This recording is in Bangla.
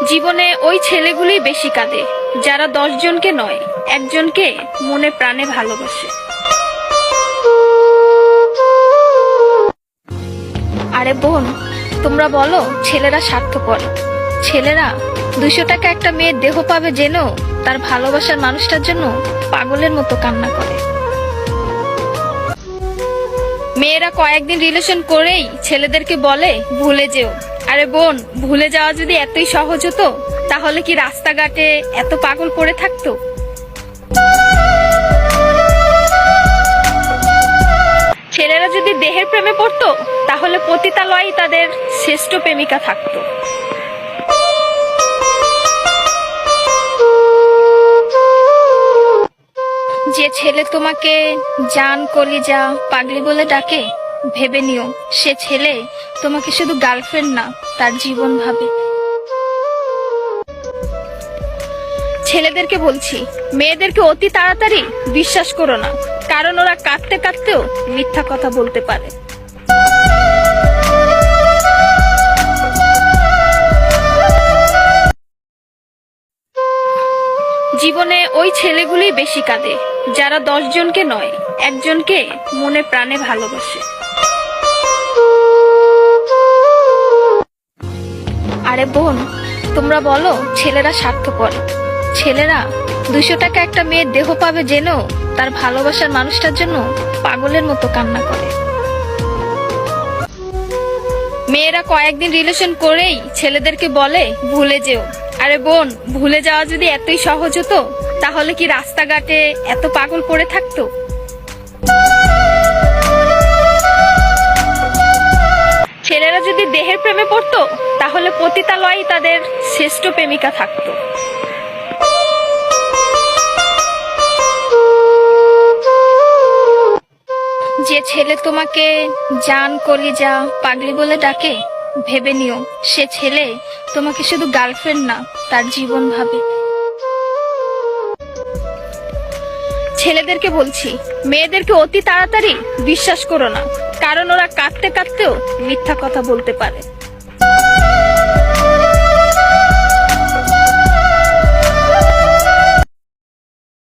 জীবনে ওই ছেলেগুলোই বেশি কাঁদে যারা 10 জনকে নয়, একজনকে মনে প্রাণে ভালোবাসে। আরে বোন, তোমরা বলো ছেলেরা স্বার্থপর। ছেলেরা 200 টাকা একটা মেয়ের দেহ পাবে জেনেও তার ভালোবাসার মানুষটার জন্য পাগলের মতো কান্না করে। মেয়েরা কয়েকদিন রিলেশন করেই ছেলেদেরকে বলে ভুলে যেও। আরে বোন, ভুলে যাওয়া যদি এতই সহজ হতো তাহলে কি রাস্তাঘাটে এত পাগল পড়ে থাকতো? ছেলেরা যদি দেহের প্রেমে পড়তো তাহলে পতিতালয়েই তাদের শ্রেষ্ঠ প্রেমিকা থাকতো। যে ছেলে তোমাকে জান, কলিজা, পাগলি বলে ডাকে, ভেবে নিও সে ছেলে তোমাকে শুধু গার্লফ্রেন্ড না, তার জীবন ভাবে। ছেলেদেরকে বলছি, মেয়েদেরকে অতি তাড়াতাড়ি বিশ্বাস করো না, কারণ ওরা কাঁদতে কাঁদতেও মিথ্যা কথা বলতে পারে। জীবনে ওই ছেলেগুলোই বেশি কাঁদে যারা 10 জনকে নয়, একজনকে মনে প্রাণে ভালোবাসে। আরে বোন, তোমরা বলো ছেলেরা স্বার্থপর। ছেলেরা 200 টাকা একটা মেয়ের দেহ পাবে জেনেও তার ভালোবাসার মানুষটার জন্য পাগলের মতো কান্না করে। মেয়েরা কয়েকদিন রিলেশন করেই ছেলেদেরকে বলে ভুলে যেও। আরে বোন, ভুলে যাওয়া যদি এতই সহজ হতো তাহলে কি রাস্তাঘাটে এত পাগল পড়ে থাকতো? ছেলেরা যদি দেহের প্রেমে পড়তো তাহলে পতিতালয়েই তাদের শ্রেষ্ঠ প্রেমিকা থাকতো। যে ছেলে তোমাকে জান, কলিজা, পাগলি বলে ডাকে, ভেবে নিও সে ছেলে তোমাকে শুধু গার্লফ্রেন্ড না, তার জীবন ভাবে। ছেলেদেরকে বলছি, মেয়েদেরকে অতি তাড়াতাড়ি বিশ্বাস করো না, কারণ ওরা কাঁদতে কাঁদতেও মিথ্যা কথা বলতে পারে।